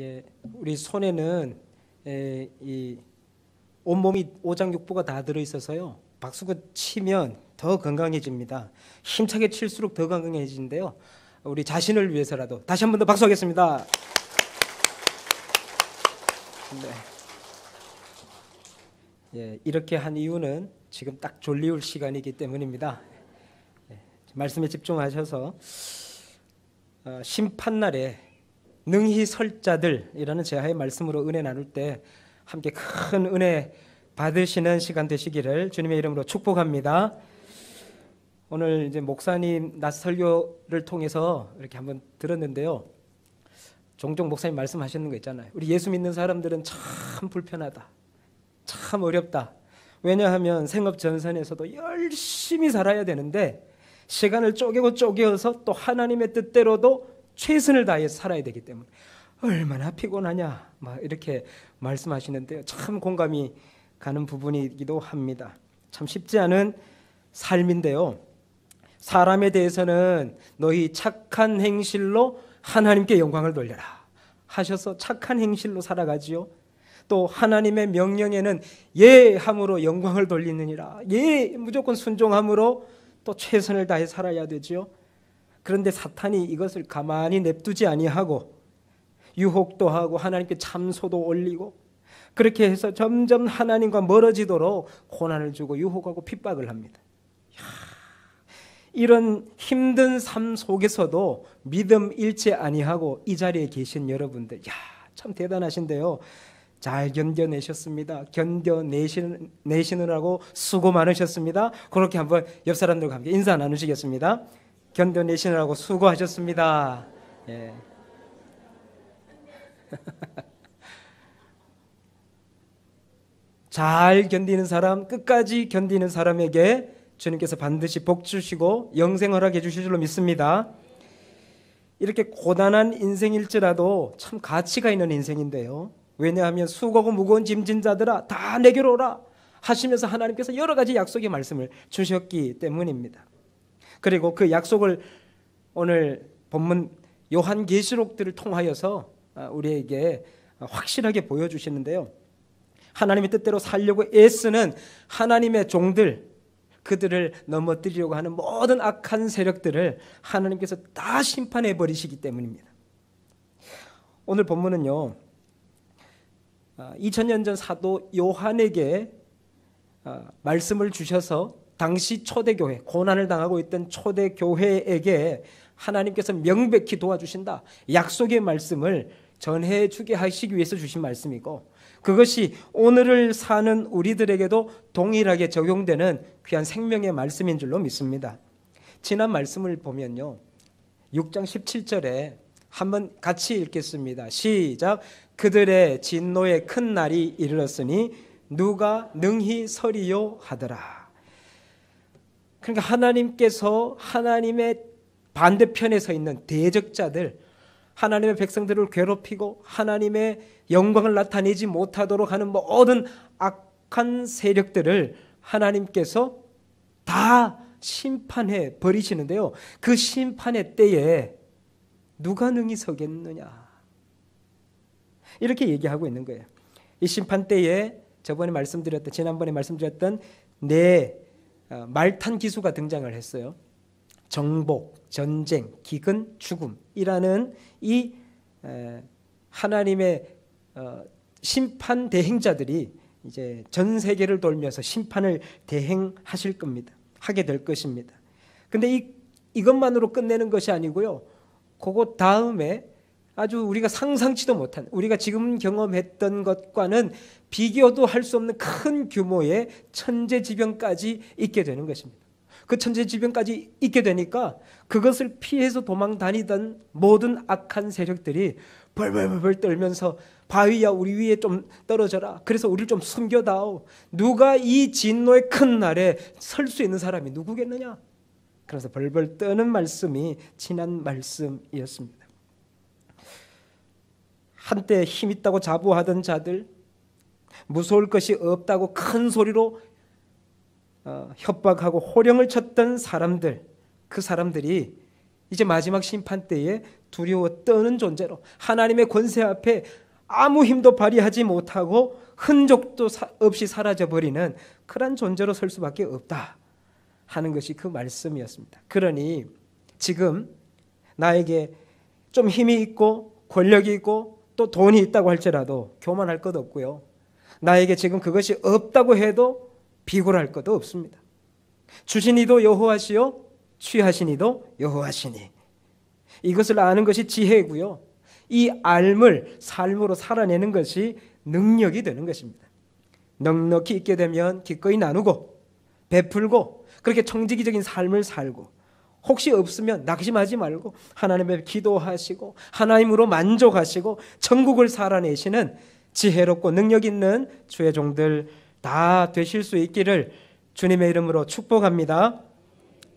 예, 우리 손에는 이 온몸이 오장육부가 다 들어있어서요. 박수가 치면 더 건강해집니다. 힘차게 칠수록 더 건강해지는데요. 우리 자신을 위해서라도 다시 한 번 더 박수하겠습니다. 네. 예, 이렇게 한 이유는 지금 딱 졸리울 시간이기 때문입니다. 예, 말씀에 집중하셔서 심판날에 능히 설 자들이라는 제하의 말씀으로 은혜 나눌 때 함께 큰 은혜 받으시는 시간 되시기를 주님의 이름으로 축복합니다. 오늘 이제 목사님 낮 설교를 통해서 이렇게 한번 들었는데요. 종종 목사님 말씀하시는 거 있잖아요. 우리 예수 믿는 사람들은 참 불편하다, 참 어렵다. 왜냐하면 생업 전선에서도 열심히 살아야 되는데 시간을 쪼개서 또 하나님의 뜻대로도 최선을 다해 살아야 되기 때문에 얼마나 피곤하냐 막 이렇게 말씀하시는데요. 참 공감이 가는 부분이기도 합니다. 참 쉽지 않은 삶인데요. 사람에 대해서는 너희 착한 행실로 하나님께 영광을 돌려라 하셔서 착한 행실로 살아가지요. 또 하나님의 명령에는 예함으로 영광을 돌리느니라. 예, 무조건 순종함으로 또 최선을 다해 살아야 되죠. 그런데 사탄이 이것을 가만히 냅두지 아니하고 유혹도 하고 하나님께 참소도 올리고 그렇게 해서 점점 하나님과 멀어지도록 고난을 주고 유혹하고 핍박을 합니다. 이런 힘든 삶 속에서도 믿음 잃지 아니하고 이 자리에 계신 여러분들, 참 대단하신데요. 잘 견뎌내셨습니다. 견뎌내시느라고 수고 많으셨습니다. 그렇게 한번 옆 사람들과 함께 인사 나누시겠습니다. 견뎌내시느라고 수고하셨습니다. 예. 잘 견디는 사람, 끝까지 견디는 사람에게 주님께서 반드시 복 주시고 영생 허락해 주실 줄로 믿습니다. 이렇게 고단한 인생일지라도 참 가치가 있는 인생인데요. 왜냐하면 수고하고 무거운 짐진 자들아 다 내게로 오라 하시면서 하나님께서 여러 가지 약속의 말씀을 주셨기 때문입니다. 그리고 그 약속을 오늘 본문 요한계시록들을 통하여서 우리에게 확실하게 보여주시는데요. 하나님의 뜻대로 살려고 애쓰는 하나님의 종들, 그들을 넘어뜨리려고 하는 모든 악한 세력들을 하나님께서 다 심판해 버리시기 때문입니다. 오늘 본문은요, 2000년 전 사도 요한에게 말씀을 주셔서 당시 초대교회, 고난을 당하고 있던 초대교회에게 하나님께서 명백히 도와주신다, 약속의 말씀을 전해주게 하시기 위해서 주신 말씀이고, 그것이 오늘을 사는 우리들에게도 동일하게 적용되는 귀한 생명의 말씀인 줄로 믿습니다. 지난 말씀을 보면요, 6장 17절에 한번 같이 읽겠습니다. 시작. 그들의 진노의 큰 날이 이르렀으니 누가 능히 서리요 하더라. 그러니까 하나님께서 하나님의 반대편에 서 있는 대적자들, 하나님의 백성들을 괴롭히고 하나님의 영광을 나타내지 못하도록 하는 모든 악한 세력들을 하나님께서 다 심판해 버리시는데요. 그 심판의 때에 누가 능히 서겠느냐, 이렇게 얘기하고 있는 거예요. 이 심판 때에 지난번에 말씀드렸던 네 말탄 기수가 등장을 했어요. 정복, 전쟁, 기근, 죽음이라는 이 하나님의 심판 대행자들이 이제 전 세계를 돌면서 심판을 대행하실 겁니다. 하게 될 것입니다. 근데 이것만으로 끝내는 것이 아니고요. 그거 다음에 아주 우리가 상상치도 못한, 우리가 지금 경험했던 것과는 비교도 할 수 없는 큰 규모의 천재지변까지 있게 되는 것입니다. 그 천재지변까지 있게 되니까 그것을 피해서 도망 다니던 모든 악한 세력들이 벌벌벌 떨면서 바위야 우리 위에 좀 떨어져라, 그래서 우리를 좀 숨겨다오, 누가 이 진노의 큰 날에 설 수 있는 사람이 누구겠느냐, 그래서 벌벌 떠는 말씀이 지난 말씀이었습니다. 한때 힘있다고 자부하던 자들, 무서울 것이 없다고 큰 소리로 협박하고 호령을 쳤던 사람들, 그 사람들이 이제 마지막 심판 때에 두려워 떠는 존재로 하나님의 권세 앞에 아무 힘도 발휘하지 못하고 흔적도 없이 사라져버리는 그런 존재로 설 수밖에 없다 하는 것이 그 말씀이었습니다. 그러니 지금 나에게 좀 힘이 있고 권력이 있고 또 돈이 있다고 할지라도 교만할 것 없고요. 나에게 지금 그것이 없다고 해도 비굴할 것도 없습니다. 주신 이도 여호와시요 취하신 이도 여호와시니 이것을 아는 것이 지혜이고요. 이 알을 삶으로 살아내는 것이 능력이 되는 것입니다. 넉넉히 있게 되면 기꺼이 나누고 베풀고 그렇게 청지기적인 삶을 살고 혹시 없으면 낙심하지 말고 하나님의 기도하시고 하나님으로 만족하시고 천국을 살아내시는 지혜롭고 능력 있는 주의 종들 다 되실 수 있기를 주님의 이름으로 축복합니다.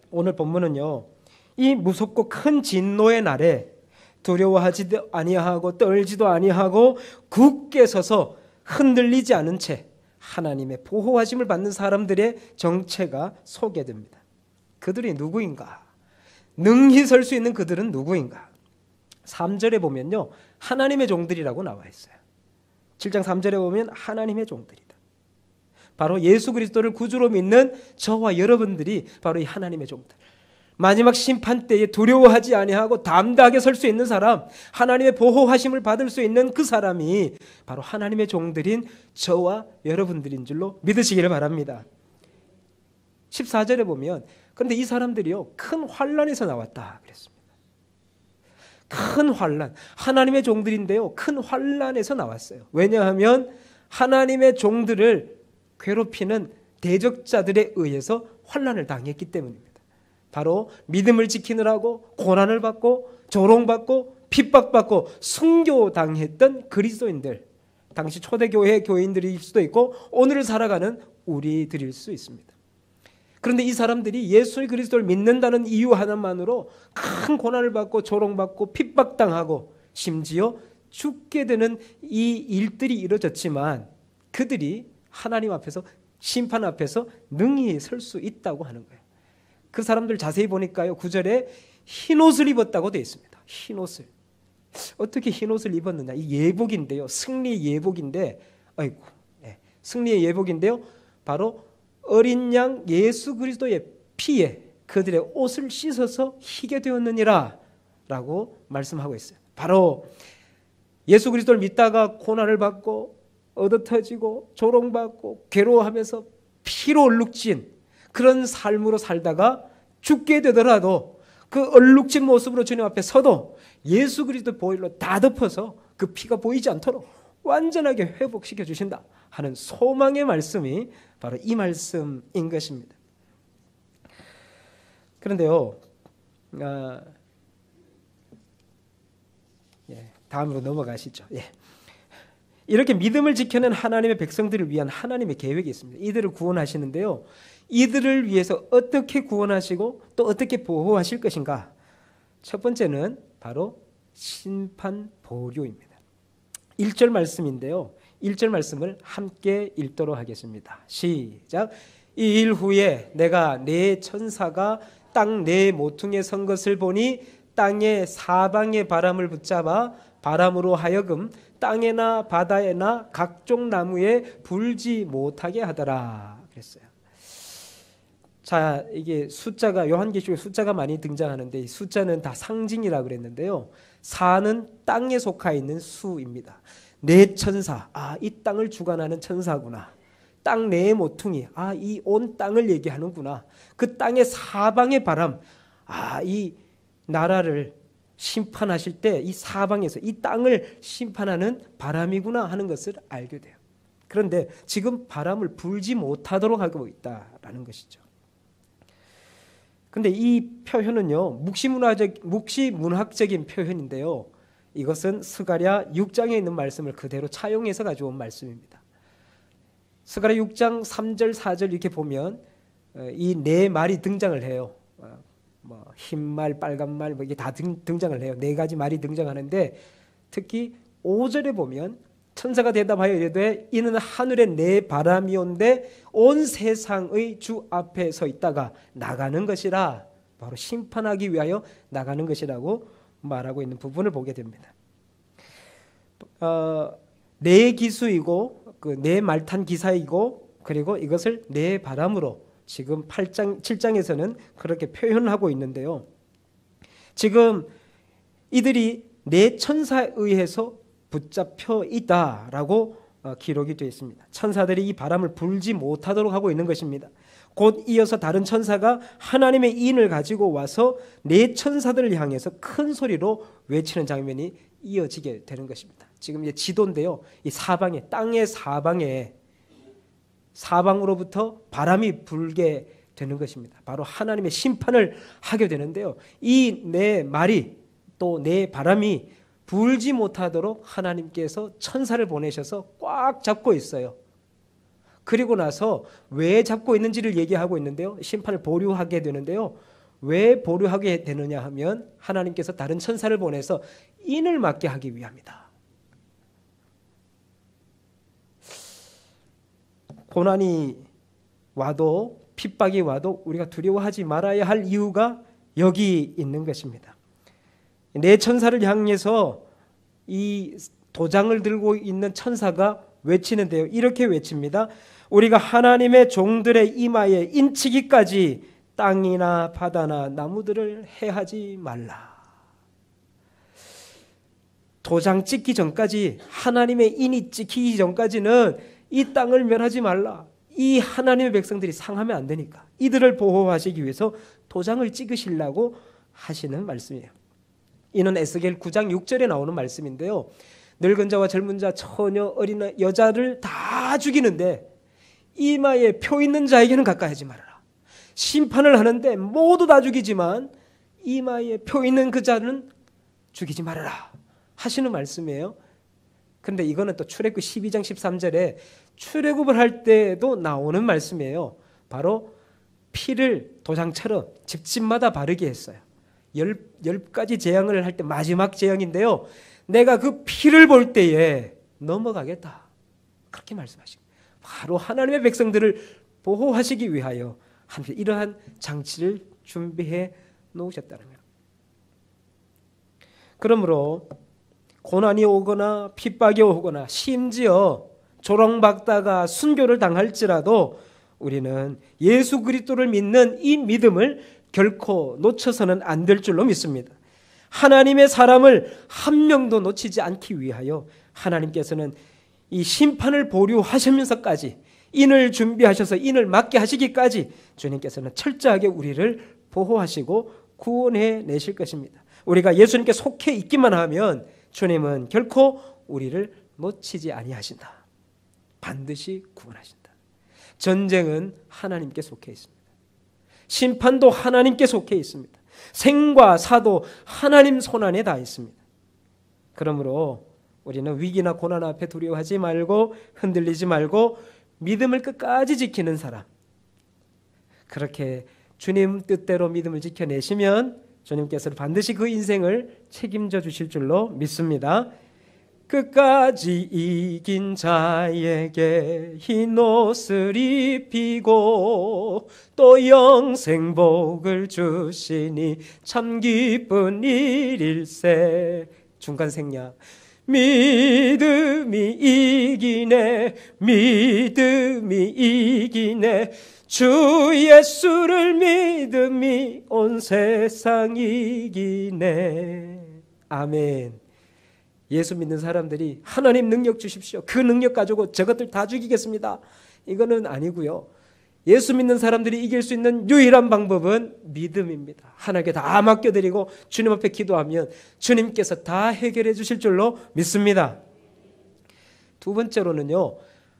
오늘 본문은요, 이 무섭고 큰 진노의 날에 두려워하지도 아니하고 떨지도 아니하고 굳게 서서 흔들리지 않은 채 하나님의 보호하심을 받는 사람들의 정체가 소개됩니다. 그들이 누구인가? 능히 설 수 있는 그들은 누구인가? 3절에 보면요, 하나님의 종들이라고 나와 있어요. 7장 3절에 보면 하나님의 종들이다. 바로 예수 그리스도를 구주로 믿는 저와 여러분들이 바로 이 하나님의 종들. 마지막 심판 때에 두려워하지 아니하고 담대하게 설 수 있는 사람, 하나님의 보호하심을 받을 수 있는 그 사람이 바로 하나님의 종들인 저와 여러분들인 줄로 믿으시기를 바랍니다. 14절에 보면 그런데 이 사람들이요 큰 환난에서 나왔다 그랬습니다. 큰 환난, 하나님의 종들인데요 큰 환난에서 나왔어요. 왜냐하면 하나님의 종들을 괴롭히는 대적자들에 의해서 환난을 당했기 때문입니다. 바로 믿음을 지키느라고 고난을 받고 조롱받고 핍박받고 순교당했던 그리스도인들, 당시 초대교회 교인들일 수도 있고 오늘을 살아가는 우리들일 수 있습니다. 그런데 이 사람들이 예수 그리스도를 믿는다는 이유 하나만으로 큰 고난을 받고 조롱받고 핍박당하고 심지어 죽게 되는 이 일들이 이루어졌지만 그들이 하나님 앞에서 심판 앞에서 능히 설 수 있다고 하는 거예요. 그 사람들 자세히 보니까요 9절에 흰옷을 입었다고 되어 있습니다. 흰옷을. 어떻게 흰옷을 입었느냐? 이 예복인데요. 승리의 예복인데 승리의 예복인데요. 바로 어린 양 예수 그리스도의 피에 그들의 옷을 씻어서 희게 되었느니라 라고 말씀하고 있어요. 바로 예수 그리스도를 믿다가 고난을 받고 얻어터지고 조롱받고 괴로워하면서 피로 얼룩진 그런 삶으로 살다가 죽게 되더라도 그 얼룩진 모습으로 주님 앞에 서도 예수 그리스도 보혈로 다 덮어서 그 피가 보이지 않도록 완전하게 회복시켜 주신다 하는 소망의 말씀이 바로 이 말씀인 것입니다. 그런데요, 다음으로 넘어가시죠. 이렇게 믿음을 지켜낸 하나님의 백성들을 위한 하나님의 계획이 있습니다. 이들을 구원하시는데요, 이들을 위해서 어떻게 구원하시고 또 어떻게 보호하실 것인가? 첫 번째는 바로 심판 보류입니다. 1절 말씀인데요, 1절 말씀을 함께 읽도록 하겠습니다. 시작. 이 일 후에 내가 네 천사가 땅 네 모퉁이에 선 것을 보니 땅의 사방의 바람을 붙잡아 바람으로 하여금 땅에나 바다에나 각종 나무에 불지 못하게 하더라 그랬어요. 자, 이게 숫자가 요한계시록에 숫자가 많이 등장하는데 이 숫자는 다 상징이라 그랬는데요. 4는 땅에 속하 있는 수입니다. 네 천사, 이 땅을 주관하는 천사구나. 땅 네 모퉁이, 이 온 땅을 얘기하는구나. 그 땅의 사방의 바람, 이 나라를 심판하실 때 이 사방에서 이 땅을 심판하는 바람이구나 하는 것을 알게 돼요. 그런데 지금 바람을 불지 못하도록 하고 있다라는 것이죠. 그런데 이 표현은요 묵시문학적인 표현인데요, 이것은 스가랴 6장에 있는 말씀을 그대로 차용해서 가져온 말씀입니다. 스가랴 6장 3절 4절 이렇게 보면 이 네 말이 등장을 해요. 흰말, 빨간말 이게 다 등장을 해요. 네 가지 말이 등장하는데 특히 5절에 보면 천사가 대답하여 이르되 이는 하늘의 네 바람이온데 온 세상의 주 앞에 서 있다가 나가는 것이라 바로 심판하기 위하여 나가는 것이라고 말하고 있는 부분을 보게 됩니다. 내 기수이고 내 말탄 기사이고 그리고 이것을 내 바람으로 지금 8장, 7장에서는 그렇게 표현하고 있는데요. 지금 이들이 내 천사에 의해서 붙잡혀 있다라고 기록이 되어 있습니다. 천사들이 이 바람을 불지 못하도록 하고 있는 것입니다. 곧 이어서 다른 천사가 하나님의 인을 가지고 와서 네 천사들을 향해서 큰 소리로 외치는 장면이 이어지게 되는 것입니다. 지금 이제 지도인데요. 이 사방에, 땅의 사방으로부터 바람이 불게 되는 것입니다. 바로 하나님의 심판을 하게 되는데요. 이 내 말이 또 내 바람이 불지 못하도록 하나님께서 천사를 보내셔서 꽉 잡고 있어요. 그리고 나서 왜 잡고 있는지를 얘기하고 있는데요. 심판을 보류하게 되는데요. 왜 보류하게 되느냐 하면 하나님께서 다른 천사를 보내서 인을 맞게 하기 위함이다. 고난이 와도 핍박이 와도 우리가 두려워하지 말아야 할 이유가 여기 있는 것입니다. 내 천사를 향해서 이 도장을 들고 있는 천사가 외치는데요. 이렇게 외칩니다. 우리가 하나님의 종들의 이마에 인치기까지 땅이나 바다나 나무들을 해하지 말라. 도장 찍기 전까지, 하나님의 인이 찍히기 전까지는 이 땅을 멸하지 말라. 이 하나님의 백성들이 상하면 안 되니까 이들을 보호하시기 위해서 도장을 찍으시려고 하시는 말씀이에요. 이는 에스겔 9장 6절에 나오는 말씀인데요. 늙은 자와 젊은 자, 처녀, 어린 여자를 다 죽이는데 이마에 표 있는 자에게는 가까이 하지 말아라. 심판을 하는데 모두 다 죽이지만 이마에 표 있는 그 자는 죽이지 말아라 하시는 말씀이에요. 그런데 이거는 또 출애굽 12장 13절에 출애굽을 할 때도 나오는 말씀이에요. 바로 피를 도장처럼 집집마다 바르게 했어요. 10가지 재앙을 할 때 마지막 재앙인데요. 내가 그 피를 볼 때에 넘어가겠다. 그렇게 말씀하시고 바로 하나님의 백성들을 보호하시기 위하여 이러한 장치를 준비해 놓으셨다는 거예요. 그러므로 고난이 오거나 핍박이 오거나 심지어 조롱받다가 순교를 당할지라도 우리는 예수 그리스도를 믿는 이 믿음을 결코 놓쳐서는 안 될 줄로 믿습니다. 하나님의 사람을 한 명도 놓치지 않기 위하여 하나님께서는 이 심판을 보류하시면서까지 인을 준비하셔서 인을 맞게 하시기까지 주님께서는 철저하게 우리를 보호하시고 구원해 내실 것입니다. 우리가 예수님께 속해 있기만 하면 주님은 결코 우리를 놓치지 아니하신다. 반드시 구원하신다. 전쟁은 하나님께 속해 있습니다. 심판도 하나님께 속해 있습니다. 생과 사도 하나님 손안에 다 있습니다. 그러므로 우리는 위기나 고난 앞에 두려워하지 말고 흔들리지 말고 믿음을 끝까지 지키는 사람, 그렇게 주님 뜻대로 믿음을 지켜내시면 주님께서는 반드시 그 인생을 책임져 주실 줄로 믿습니다. 끝까지 이긴 자에게 흰 옷을 입히고 또 영생복을 주시니 참 기쁜 일일세. 중간 생략. 믿음이 이기네, 믿음이 이기네, 주 예수를 믿음이 온 세상 이기네. 아멘. 예수 믿는 사람들이 하나님 능력 주십시오, 그 능력 가지고 저것들 다 죽이겠습니다, 이거는 아니고요. 예수 믿는 사람들이 이길 수 있는 유일한 방법은 믿음입니다. 하나님께 다 맡겨드리고 주님 앞에 기도하면 주님께서 다 해결해 주실 줄로 믿습니다. 두 번째로는요,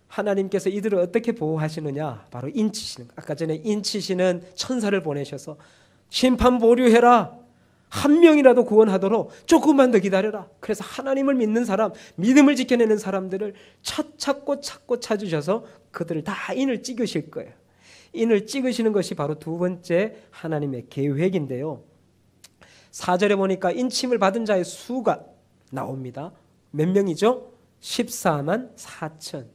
하나님께서 이들을 어떻게 보호하시느냐, 바로 인치시는, 아까 전에 인치시는 천사를 보내셔서 심판 보류해라, 한 명이라도 구원하도록 조금만 더 기다려라. 그래서 하나님을 믿는 사람, 믿음을 지켜내는 사람들을 찾고 찾으셔서 그들을 다 인을 찍으실 거예요. 인을 찍으시는 것이 바로 두 번째 하나님의 계획인데요. 4절에 보니까 인침을 받은 자의 수가 나옵니다. 몇 명이죠? 14만 4천.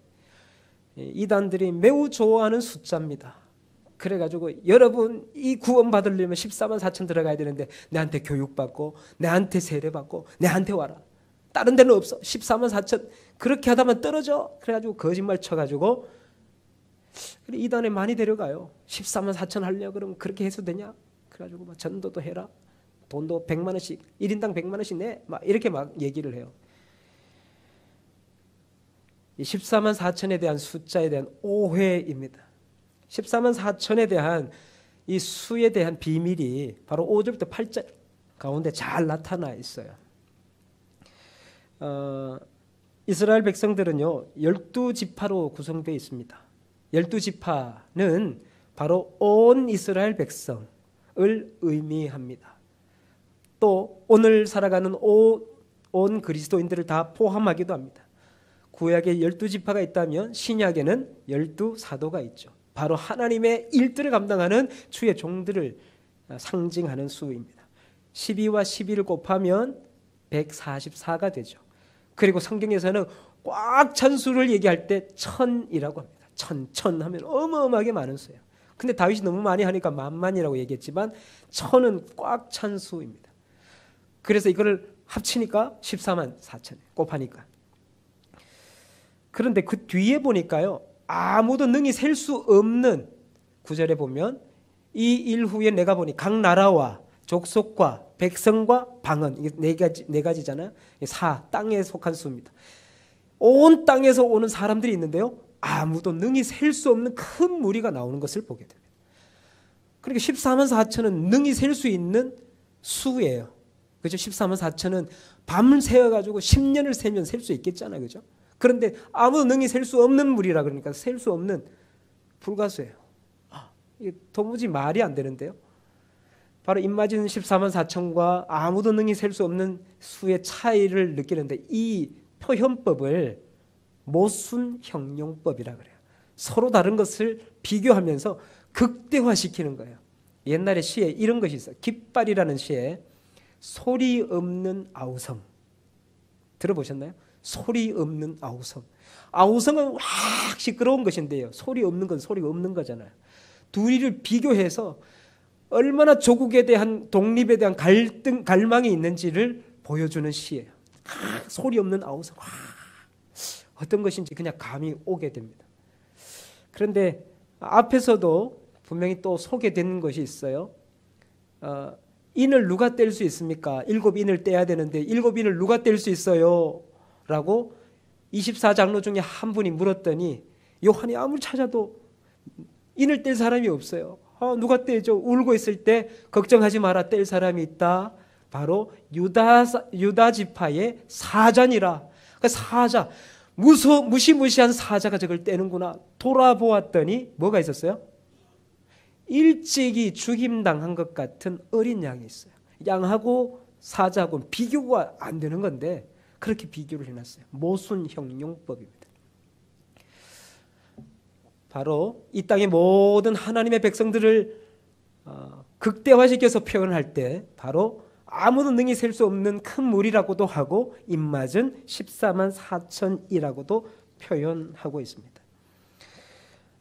이단들이 매우 좋아하는 숫자입니다. 그래가지고 여러분 이 구원 받으려면 14만 4천 들어가야 되는데 내한테 교육받고 내한테 세례받고 내한테 와라. 다른 데는 없어. 14만 4천 그렇게 하다만 떨어져. 그래가지고 거짓말 쳐가지고 이단에 많이 데려가요. 14만 4천 하려고 그러면 그렇게 해서 되냐? 그래가지고 막 전도도 해라. 돈도 100만 원씩 1인당 100만 원씩 내. 막 이렇게 막 얘기를 해요. 이 14만 4천에 대한 숫자에 대한 오해입니다. 14만 4천에 대한 이 수에 대한 비밀이 바로 5절부터 8절 가운데 잘 나타나 있어요. 이스라엘 백성들은요 12지파로 구성되어 있습니다. 12지파는 바로 온 이스라엘 백성을 의미합니다. 또 오늘 살아가는 온 그리스도인들을 다 포함하기도 합니다. 구약에 12지파가 있다면 신약에는 12사도가 있죠. 바로 하나님의 일들을 감당하는 주의 종들을 상징하는 수입니다. 12와 12를 곱하면 144가 되죠. 그리고 성경에서는 꽉 찬 수를 얘기할 때 천이라고 합니다. 천 하면 어마어마하게 많은 수예요. 근데 다윗이 너무 많이 하니까 만만이라고 얘기했지만 천은 꽉 찬 수입니다. 그래서 이거를 합치니까 14만 4천 곱하니까. 그런데 그 뒤에 보니까요 아무도 능히 셀 수 없는 9절에 보면 이 일 후에 내가 보니 각 나라와 족속과 백성과 방언 이게 네 가지잖아요. 땅에 속한 수입니다. 온 땅에서 오는 사람들이 있는데요. 아무도 능히 셀 수 없는 큰 무리가 나오는 것을 보게 됩니다. 그러니까 14만 4천은 능히 셀 수 있는 수예요. 그죠? 14만 4천은 밤을 새어가지고 10년을 세면 셀 수 있겠잖아요. 그죠? 그런데 아무도 능히 셀 수 없는 무리라 그러니까 셀 수 없는 불가수예요. 이게 도무지 말이 안 되는데요. 바로 입맞은 14만 4천과 아무도 능히 셀 수 없는 수의 차이를 느끼는데 이 표현법을 모순형용법이라 그래요. 서로 다른 것을 비교하면서 극대화시키는 거예요. 옛날에 시에 이런 것이 있어요. 깃발이라는 시에 소리 없는 아우성 들어보셨나요? 소리 없는 아우성. 아우성은 확 시끄러운 것인데요. 소리 없는 건 소리가 없는 거잖아요. 둘이를 비교해서 얼마나 조국에 대한 독립에 대한 갈망이 있는지를 보여주는 시예요. 소리 없는 아우성. 어떤 것인지 그냥 감이 오게 됩니다. 그런데 앞에서도 분명히 또 소개된 것이 있어요. 인을 누가 뗄 수 있습니까? 7인을 떼야 되는데 7인을 누가 뗄 수 있어요? 라고 24장로 중에 한 분이 물었더니 요한이 아무리 찾아도 인을 뗄 사람이 없어요. 누가 떼죠? 울고 있을 때 걱정하지 마라 뗄 사람이 있다. 바로 유다 지파의 사자니라. 그 사자 무시무시한 사자가 저걸 떼는구나. 돌아보았더니 뭐가 있었어요? 일찍이 죽임당한 것 같은 어린 양이 있어요. 양하고 사자하고는 비교가 안 되는 건데 그렇게 비교를 해놨어요. 모순형용법입니다. 바로 이 땅의 모든 하나님의 백성들을 극대화시켜서 표현할 때 바로 아무도 능히 셀 수 없는 큰 무리라고도 하고 입맞은 14만 4천이라고도 표현하고 있습니다.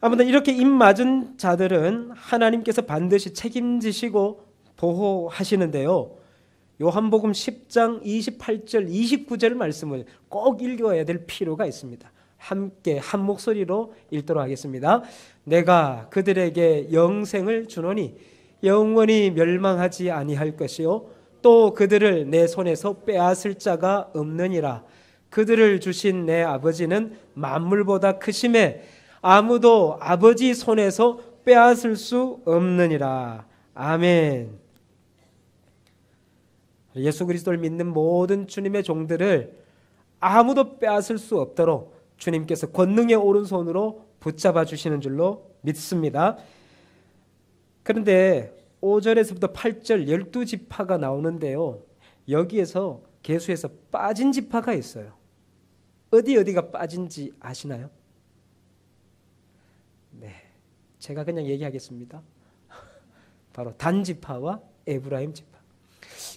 아무튼 이렇게 입맞은 자들은 하나님께서 반드시 책임지시고 보호하시는데요. 요한복음 10장 28절 29절 말씀을 꼭 읽어야 될 필요가 있습니다. 함께 한 목소리로 읽도록 하겠습니다. 내가 그들에게 영생을 주노니 영원히 멸망하지 아니할 것이요 또 그들을 내 손에서 빼앗을 자가 없느니라. 그들을 주신 내 아버지는 만물보다 크심에 아무도 아버지 손에서 빼앗을 수 없느니라. 아멘. 예수 그리스도를 믿는 모든 주님의 종들을 아무도 빼앗을 수 없도록 주님께서 권능의 오른손으로 붙잡아 주시는 줄로 믿습니다. 그런데 5절에서부터 8절 12지파가 나오는데요. 여기에서 계수에서 빠진 지파가 있어요. 어디가 빠진지 아시나요? 네, 제가 그냥 얘기하겠습니다. 바로 단 지파와 에브라임 지파.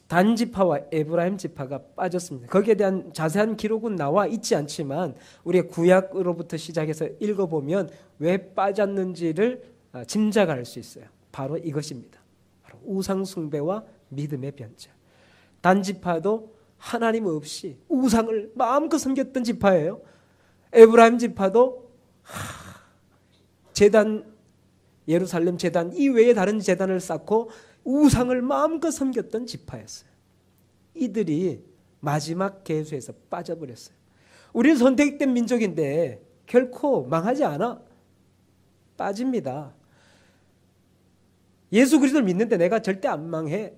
단 지파와 에브라임 지파가 빠졌습니다. 거기에 대한 자세한 기록은 나와 있지 않지만 우리의 구약으로부터 시작해서 읽어보면 왜 빠졌는지를 짐작할 수 있어요. 바로 이것입니다. 바로 우상숭배와 믿음의 변절. 단지파도 하나님 없이 우상을 마음껏 섬겼던 지파예요. 에브라임 지파도 제단, 예루살렘 제단 이외에 다른 제단을 쌓고 우상을 마음껏 섬겼던 지파였어요. 이들이 마지막 계수에서 빠져버렸어요. 우리는 선택된 민족인데 결코 망하지 않아. 빠집니다. 예수 그리스도를 믿는데 내가 절대 안 망해.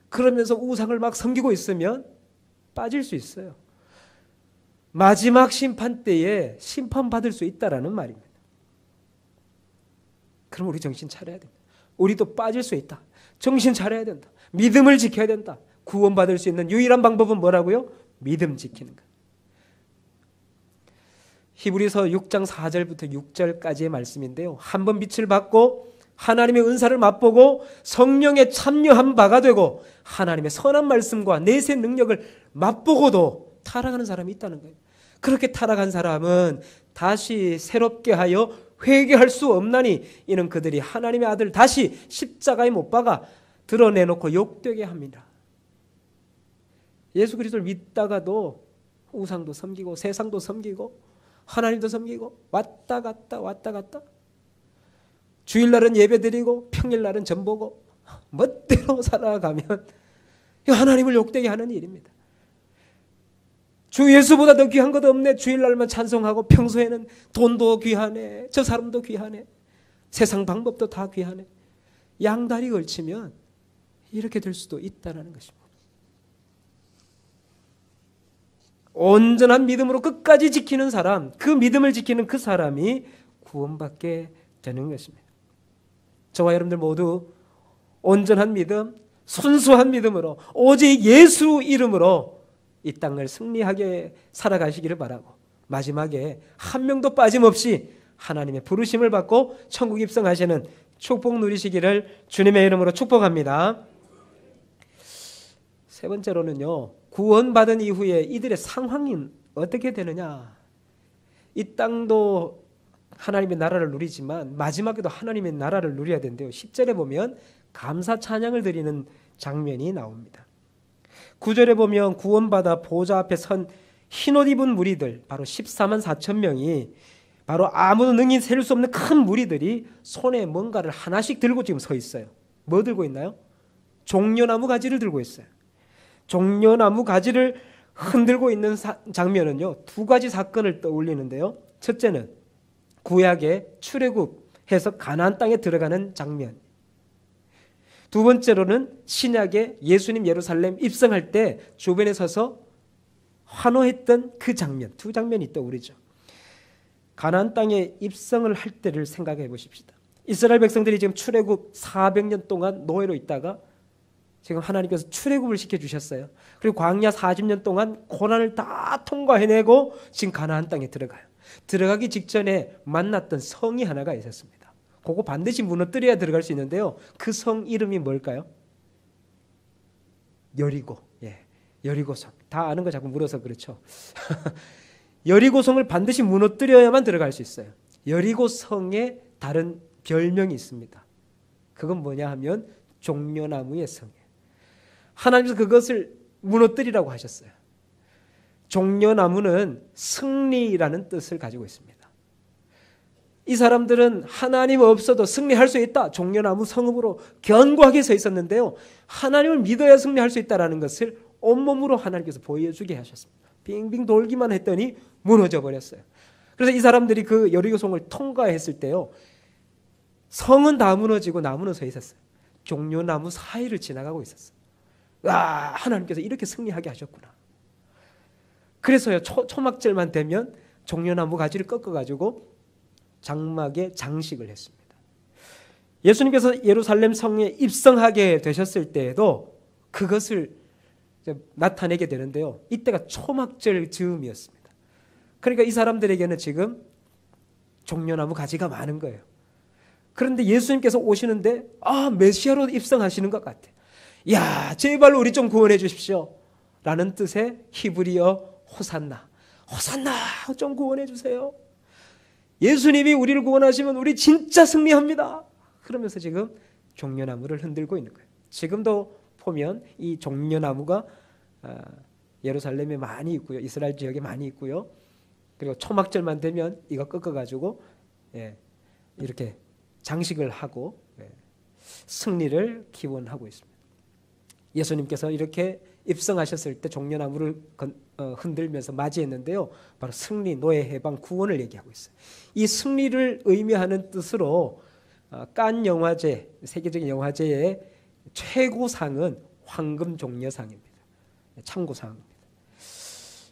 그러면서 우상을 막 섬기고 있으면 빠질 수 있어요. 마지막 심판 때에 심판받을 수 있다라는 말입니다. 그럼 우리 정신 차려야 된다. 우리도 빠질 수 있다. 정신 차려야 된다. 믿음을 지켜야 된다. 구원받을 수 있는 유일한 방법은 뭐라고요? 믿음 지키는 것. 히브리서 6장 4절부터 6절까지의 말씀인데요. 한 번 빛을 받고 하나님의 은사를 맛보고 성령에 참여한 바가 되고 하나님의 선한 말씀과 내세 능력을 맛보고도 타락하는 사람이 있다는 거예요. 그렇게 타락한 사람은 다시 새롭게 하여 회개할 수 없나니 이는 그들이 하나님의 아들 다시 십자가에 못 박아 드러내놓고 욕되게 합니다. 예수 그리스도를 믿다가도 우상도 섬기고 세상도 섬기고 하나님도 섬기고 왔다 갔다 주일날은 예배드리고 평일날은 전보고 멋대로 살아가면 하나님을 욕되게 하는 일입니다. 주 예수보다 더 귀한 것 없네. 주일날만 찬송하고 평소에는 돈도 귀하네. 저 사람도 귀하네. 세상 방법도 다 귀하네. 양다리 걸치면 이렇게 될 수도 있다는 것입니다. 온전한 믿음으로 끝까지 지키는 사람, 그 믿음을 지키는 그 사람이 구원받게 되는 것입니다. 저와 여러분들 모두 온전한 믿음, 순수한 믿음으로 오직 예수 이름으로 이 땅을 승리하게 살아가시기를 바라고 마지막에 한 명도 빠짐없이 하나님의 부르심을 받고 천국 입성하시는 축복 누리시기를 주님의 이름으로 축복합니다. 세 번째로는요, 구원받은 이후에 이들의 상황이 어떻게 되느냐. 이 땅도 하나님의 나라를 누리지만 마지막에도 하나님의 나라를 누려야 된대요. 10절에 보면 감사 찬양을 드리는 장면이 나옵니다. 9절에 보면 구원받아 보좌 앞에 선 흰옷 입은 무리들, 바로 14만 4천 명이 바로 아무도 능히 셀 수 없는 큰 무리들이 손에 뭔가를 하나씩 들고 지금 서 있어요. 뭐 들고 있나요? 종려나무 가지를 들고 있어요. 종려나무 가지를 흔들고 있는 장면은요, 두 가지 사건을 떠올리는데요. 첫째는 구약의 출애굽해서 가나안 땅에 들어가는 장면. 두 번째로는 신약의 예수님 예루살렘 입성할 때 주변에 서서 환호했던 그 장면. 두 장면이 떠오르죠. 가나안 땅에 입성을 할 때를 생각해 보십시다. 이스라엘 백성들이 지금 출애굽 400년 동안 노예로 있다가 지금 하나님께서 출애굽을 시켜주셨어요. 그리고 광야 40년 동안 고난을 다 통과해내고 지금 가나안 땅에 들어가요. 들어가기 직전에 만났던 성이 하나가 있었습니다. 그거 반드시 무너뜨려야 들어갈 수 있는데요. 그 성 이름이 뭘까요? 여리고. 여리고성. 다 아는 거 자꾸 물어서 그렇죠. 여리고성을 반드시 무너뜨려야만 들어갈 수 있어요. 여리고성에 다른 별명이 있습니다. 그건 뭐냐 하면 종려나무의 성이에요. 하나님께서 그것을 무너뜨리라고 하셨어요. 종려나무는 승리라는 뜻을 가지고 있습니다. 이 사람들은 하나님 없어도 승리할 수 있다. 종려나무 성읍으로 견고하게 서 있었는데요. 하나님을 믿어야 승리할 수 있다는 것을 온몸으로 하나님께서 보여주게 하셨습니다. 빙빙 돌기만 했더니 무너져 버렸어요. 그래서 이 사람들이 그 여리고성을 통과했을 때요, 성은 다 무너지고 나무는 서 있었어요. 종려나무 사이를 지나가고 있었어요. 와, 하나님께서 이렇게 승리하게 하셨구나. 그래서요, 초막절만 되면 종려나무 가지를 꺾어가지고 장막에 장식을 했습니다. 예수님께서 예루살렘 성에 입성하게 되셨을 때에도 그것을 나타내게 되는데요. 이때가 초막절 즈음이었습니다. 그러니까 이 사람들에게는 지금 종려나무 가지가 많은 거예요. 그런데 예수님께서 오시는데 메시아로 입성하시는 것 같아요. 야, 제발 우리 좀 구원해 주십시오 라는 뜻의 히브리어 호산나, 호산나 좀 구원해 주세요. 예수님이 우리를 구원하시면 우리 진짜 승리합니다 그러면서 지금 종려나무를 흔들고 있는 거예요. 지금도 보면 이 종려나무가 예루살렘에 많이 있고요. 이스라엘 지역에 많이 있고요. 그리고 초막절만 되면 이거 꺾어가지고 이렇게 장식을 하고 승리를 기원하고 있습니다. 예수님께서 이렇게 입성하셨을 때 종려나무를 흔들면서 맞이했는데요. 바로 승리, 노예 해방, 구원을 얘기하고 있어요. 이 승리를 의미하는 뜻으로 칸 영화제, 세계적인 영화제의 최고상은 황금 종려상입니다. 참고사항입니다.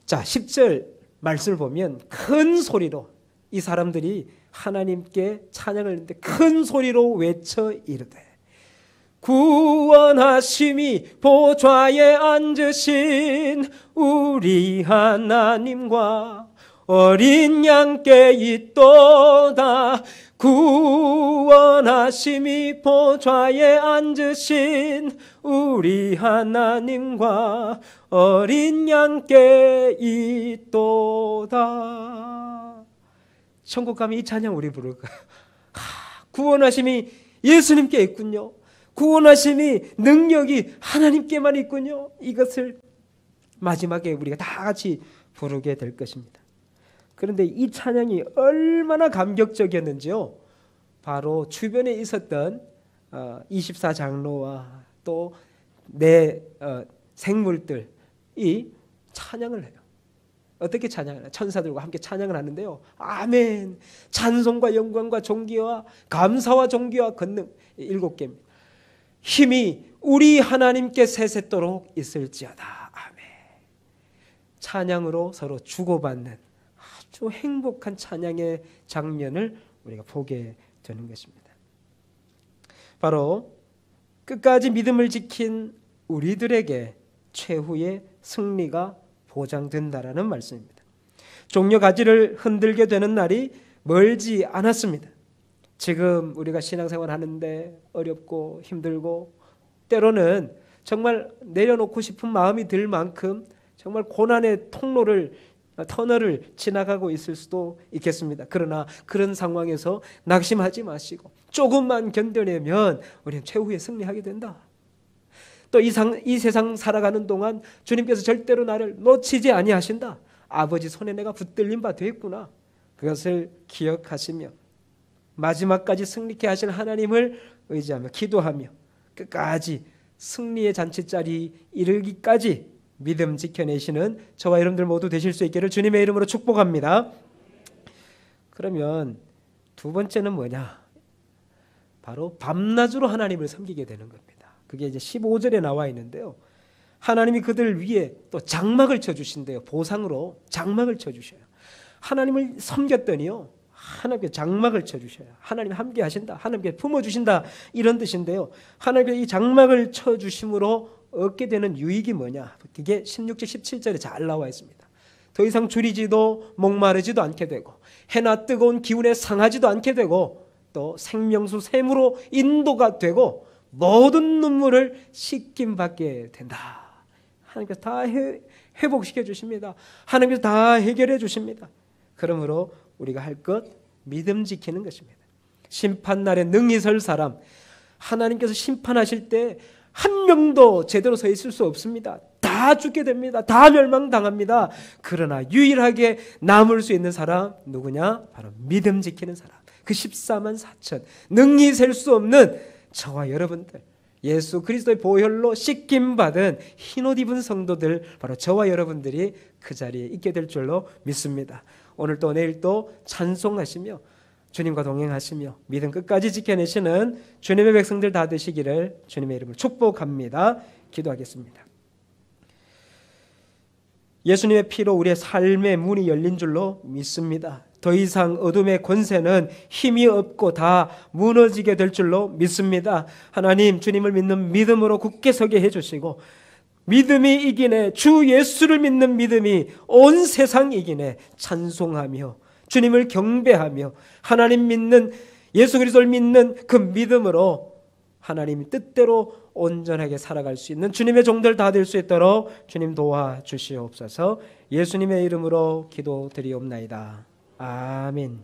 자, 10절 말씀을 보면 큰 소리로 이 사람들이 하나님께 찬양을 했는데 큰 소리로 외쳐 이르되 구원하심이 보좌에 앉으신 우리 하나님과 어린 양께 있도다. 구원하심이 보좌에 앉으신 우리 하나님과 어린 양께 있도다. 천국 가면 이 찬양 우리 부를 거예요. 구원하심이 예수님께 있군요. 구원하심이 능력이 하나님께만 있군요. 이것을 마지막에 우리가 다 같이 부르게 될 것입니다. 그런데 이 찬양이 얼마나 감격적이었는지요. 바로 주변에 있었던 24장로와 또 내 생물들이 찬양을 해요. 어떻게 찬양을 해요? 천사들과 함께 찬양을 하는데요. 아멘. 찬송과 영광과 존귀와 감사와 존귀와 권능 7개입니다. 힘이 우리 하나님께 세세토록 있을지어다. 아멘. 찬양으로 서로 주고받는 아주 행복한 찬양의 장면을 우리가 보게 되는 것입니다. 바로 끝까지 믿음을 지킨 우리들에게 최후의 승리가 보장된다라는 말씀입니다. 종려 가지를 흔들게 되는 날이 멀지 않았습니다. 지금 우리가 신앙생활 하는데 어렵고 힘들고 때로는 정말 내려놓고 싶은 마음이 들 만큼 정말 고난의 터널을 지나가고 있을 수도 있겠습니다. 그러나 그런 상황에서 낙심하지 마시고 조금만 견뎌내면 우리는 최후에 승리하게 된다. 또 이 세상 살아가는 동안 주님께서 절대로 나를 놓치지 아니하신다. 아버지 손에 내가 붙들린 바 되었구나. 그것을 기억하시며 마지막까지 승리케 하실 하나님을 의지하며 기도하며 끝까지 승리의 잔치자리 이르기까지 믿음 지켜내시는 저와 여러분들 모두 되실 수 있기를 주님의 이름으로 축복합니다. 그러면 두 번째는 뭐냐? 바로 밤낮으로 하나님을 섬기게 되는 겁니다. 그게 이제 15절에 나와 있는데요. 하나님이 그들 위에 또 장막을 쳐주신대요. 보상으로 장막을 쳐주셔요. 하나님을 섬겼더니요. 하나님께 장막을 쳐주셔요. 하나님 함께 하신다. 하나님께 품어주신다. 이런 뜻인데요. 하나님께 이 장막을 쳐주심으로 얻게 되는 유익이 뭐냐? 그게 16절 17절에 잘 나와 있습니다. 더 이상 줄이지도 목마르지도 않게 되고 해나 뜨거운 기운에 상하지도 않게 되고 또 생명수 샘으로 인도가 되고 모든 눈물을 씻김받게 된다. 하나님께서 다 회복시켜 주십니다. 하나님께서 다 해결해 주십니다. 그러므로 우리가 할 것 믿음 지키는 것입니다. 심판날에 능히 설 사람, 하나님께서 심판하실 때 한 명도 제대로 서 있을 수 없습니다. 다 죽게 됩니다. 다 멸망당합니다. 그러나 유일하게 남을 수 있는 사람 누구냐? 바로 믿음 지키는 사람. 그 14만 4천 능히 셀 수 없는 저와 여러분들, 예수 그리스도의 보혈로 씻김받은 흰옷 입은 성도들, 바로 저와 여러분들이 그 자리에 있게 될 줄로 믿습니다. 오늘도 내일도 찬송하시며 주님과 동행하시며 믿음 끝까지 지켜내시는 주님의 백성들 다 되시기를 주님의 이름으로 축복합니다. 기도하겠습니다. 예수님의 피로 우리의 삶의 문이 열린 줄로 믿습니다. 더 이상 어둠의 권세는 힘이 없고 다 무너지게 될 줄로 믿습니다. 하나님, 주님을 믿는 믿음으로 굳게 서게 해주시고 믿음이 이기네, 주 예수를 믿는 믿음이 온 세상 이기네 찬송하며 주님을 경배하며 하나님 믿는, 예수 그리스도를 믿는 그 믿음으로 하나님의 뜻대로 온전하게 살아갈 수 있는 주님의 종들 다 될 수 있도록 주님 도와주시옵소서. 예수님의 이름으로 기도드리옵나이다. 아멘.